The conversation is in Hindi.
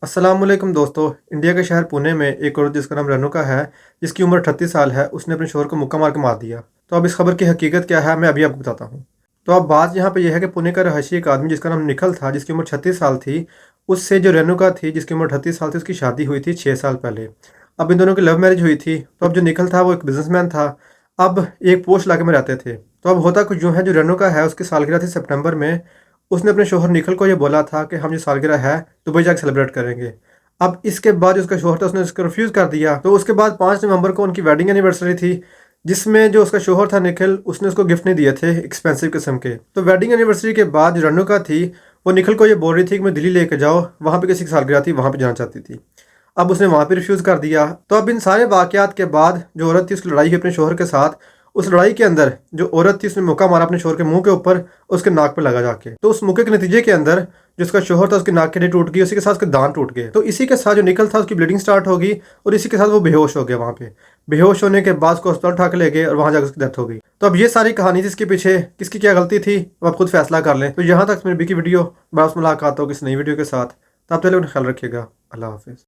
अस्सलामुअलैकुम दोस्तों। इंडिया के शहर पुणे में एक औरत जिसका नाम रेणुका है, जिसकी उम्र 38 साल है, उसने अपने शोहर को मुक्का मार के मार दिया। तो अब इस खबर की हकीकत क्या है मैं अभी आपको बताता हूँ। तो अब बात यहाँ पे यह है कि पुणे का रहायशी एक आदमी जिसका नाम निखिल था, जिसकी उम्र 36 साल थी, उससे जो रेणुका थी जिसकी उम्र 38 साल थी, उसकी शादी हुई थी 6 साल पहले। अब इन दोनों की लव मैरिज हुई थी। तो अब जो निखिल था वो एक बिजनेसमैन था। अब एक पोश इलाके में रहते थे। तो अब होता कुछ यूँ है, जो रेणुका है उसकी सालगिरह थी सितंबर में। उसने अपने शोहर निखिल को ये बोला था कि हम जो सालगिरह है दुबई जाकर सेलिब्रेट करेंगे। अब इसके बाद जो उसका शोहर था उसने उसको रिफ्यूज़ कर दिया। तो उसके बाद 5 नवंबर को उनकी वेडिंग एनिवर्सरी थी, जिसमें जो उसका शोहर था निखिल, उसने उसको गिफ्ट नहीं दिए थे एक्सपेंसिव किस्म के। तो वेडिंग एनिवर्सरी के बाद जो रेणुका थी वो निखिल को ये बोल रही थी कि मैं दिल्ली लेके जाओ, वहाँ पे किसी की सालगिरह थी, वहाँ पे जाना चाहती थी। अब उसने वहाँ पे रिफ्यूज़ कर दिया। तो अब इन सारे वाक़यात के बाद जो औरत थी उसकी लड़ाई हुई अपने शोहर के साथ। उस लड़ाई के अंदर जो औरत थी उसने मुक्का मारा अपने शोहर के मुंह के ऊपर, उसके नाक पे लगा जाके। तो उस मुक्के के नतीजे के अंदर जो उसका शोहर था उसकी नाक की हड्डी टूट गई, उसी के साथ उसके दांत टूट गए। तो इसी के साथ जो निकल था उसकी ब्लीडिंग स्टार्ट हो गई और इसी के साथ वो बेहोश हो गया। वहाँ पे बेहोश होने के बाद उसको अस्पताल उठा के ले गए और वहाँ जाकर उसकी डेथ हो गई। तो अब ये सारी कहानी थी, इसके पीछे किसकी क्या गलती थी अब आप खुद फैसला कर लें। तो यहाँ तक मेरी बी की वीडियो, बस मुलाकात हो किसी नई वीडियो के साथ। तब तक अपना ख्याल रखिएगा। अल्लाह हाफिज़।